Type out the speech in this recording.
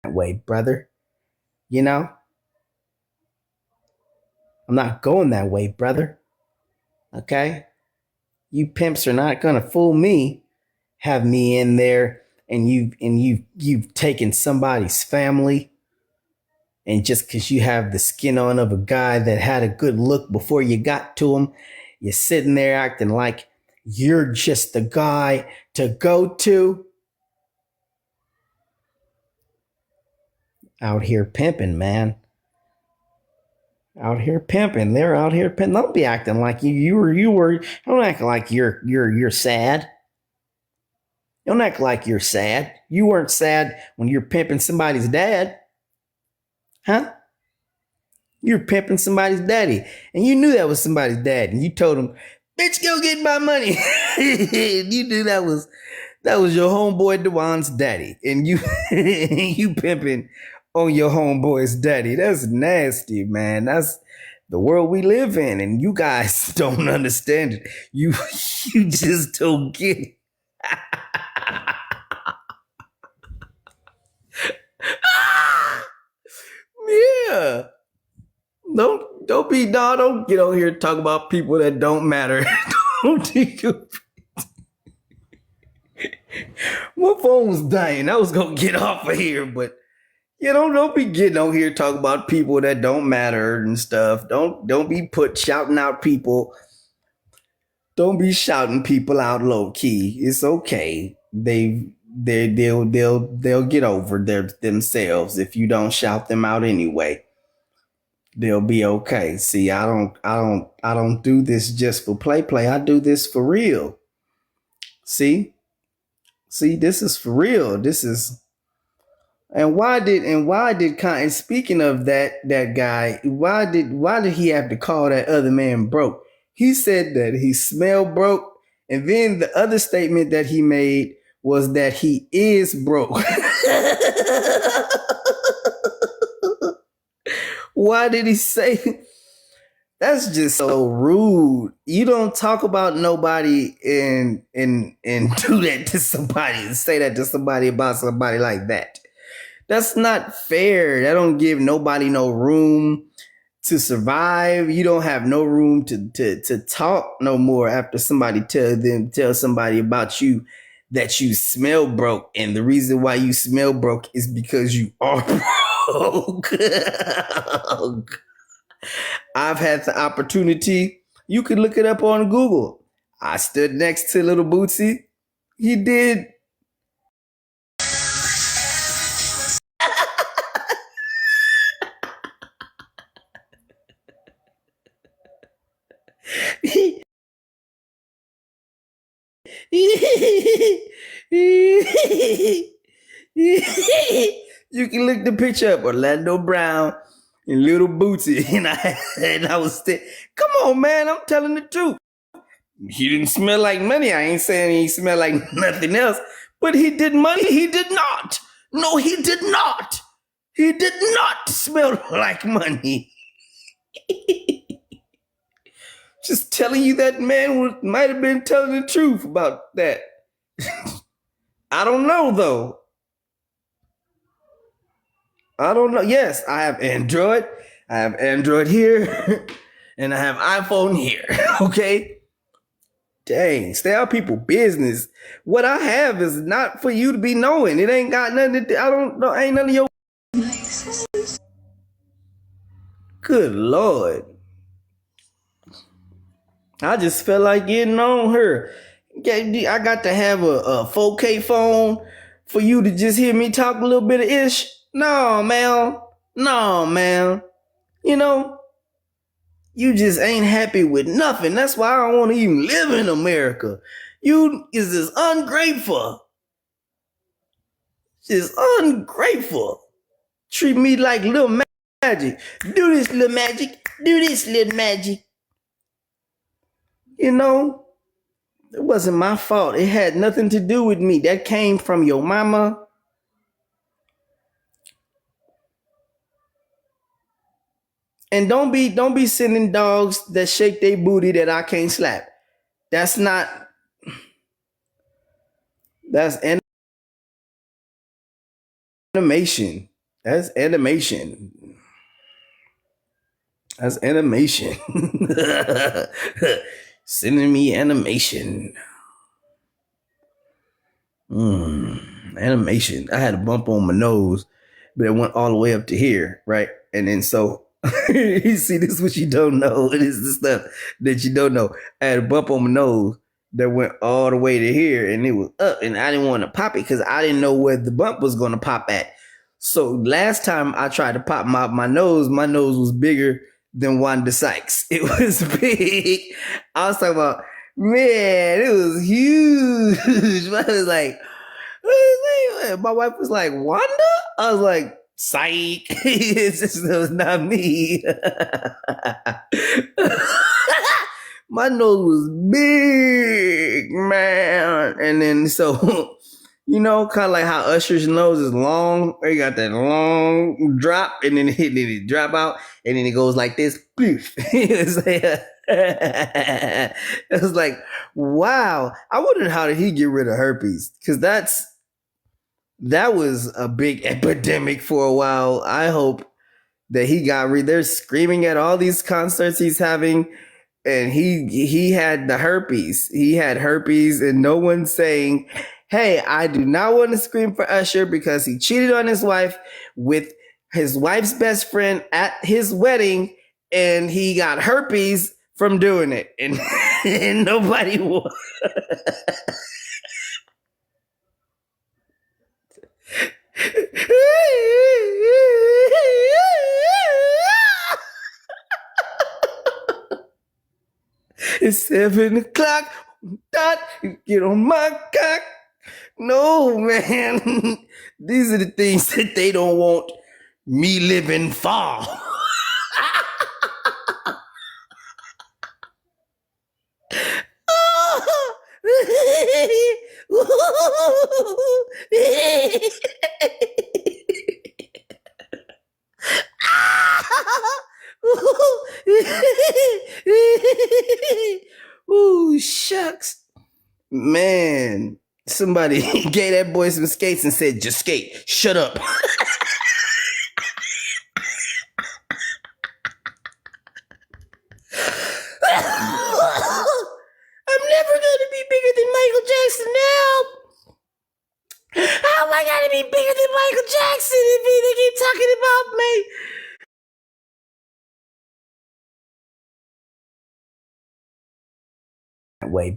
that way, brother. You know, I'm not going that way, brother. Okay? You pimps are not gonna fool me. Have me in there and you've taken somebody's family, and just because you have the skin on of a guy that had a good look before you got to him, you're sitting there acting like you're just the guy to go to. Out here pimping, man. Out here pimping. They're out here pimping. Don't be acting like you were. Don't act like you're sad. Don't act like you're sad. You weren't sad when you're pimping somebody's dad, huh? You're pimping somebody's daddy, and you knew that was somebody's dad, and you told him, "Bitch, go get my money." You knew that was your homeboy Dewan's daddy, and you you pimping on your homeboy's daddy. That's nasty, man. That's the world we live in, and you guys don't understand it. You just don't get it. Yeah. Don't get on here and talk about people that don't matter. Don't you? My phone was dying. I was gonna get off of here, but don't be getting on here talking about people that don't matter and stuff. Don't be shouting out people. Don't be shouting people out low key. It's okay. They'll get over themselves if you don't shout them out anyway. They'll be okay. See, I don't do this just for play. I do this for real. See? See, this is for real. This is and speaking of that guy, why did he have to call that other man broke? He said that he smelled broke, and then the other statement that he made was that he is broke. Why did he say that's just so rude? You don't talk about nobody and do that to somebody and say that to somebody about somebody like that. That's not fair. That don't give nobody no room to survive. You don't have no room to talk no more after somebody tell somebody about you that you smell broke, and the reason why you smell broke is because you are broke. I've had the opportunity. You could look it up on Google. I stood next to Little Bootsy. He did. You can look the picture up, Orlando Brown and Little Bootsy, and I was come on, man, I'm telling the truth. He didn't smell like money. I ain't saying he smelled like nothing else, but he did money. He did not. No, he did not. He did not smell like money. Just telling you that man might have been telling the truth about that. I don't know though. I don't know. Yes, I have Android. I have Android here, and I have iPhone here. Okay. Dang, stay out people business. What I have is not for you to be knowing. It ain't got nothing to do. I don't know. Ain't none of your. Good Lord. I just felt like getting on her. I got to have a 4K phone for you to just hear me talk a little bit of ish. No, man. No, man. You know, you just ain't happy with nothing. That's why I don't want to even live in America. You is just ungrateful. Just ungrateful. Treat me like little magic. Do this, little magic. Do this, little magic. You know, it wasn't my fault. It had nothing to do with me. That came from your mama. And don't be sending dogs that shake their booty that I can't slap. That's not. That's animation. That's animation. That's animation. Sending me animation. Animation. I had a bump on my nose, but it went all the way up to here, right? And then so you see, this is what you don't know. It is the stuff that you don't know. I had a bump on my nose that went all the way to here, and it was up, and I didn't want to pop it because I didn't know where the bump was going to pop at. So last time I tried to pop my nose was bigger than Wanda Sykes. It was big. I was talking about, man, it was huge. I was like, my wife was like, Wanda? I was like, psych. It was not me. My nose was big, man. And then so, kind of like how Usher's nose is long. He got that long drop, and then it drop out, and then it goes like this. It was like, wow. I wondered, how did he get rid of herpes? Because that was a big epidemic for a while. I hope that he got rid. They're screaming at all these concerts he's having, and he had the herpes. He had herpes, and no one's saying, "Hey, I do not want to scream for Usher because he cheated on his wife with his wife's best friend at his wedding, and he got herpes from doing it." And nobody won. It's 7 o'clock. Dot. Get on my cock. No, man. These are the things that they don't want me living for. Ooh, shucks. Man, somebody gave that boy some skates and said, just skate. Shut up. I'm never going to be bigger than Michael Jackson now. How am I going to be bigger than Michael Jackson if they keep talking about me? Way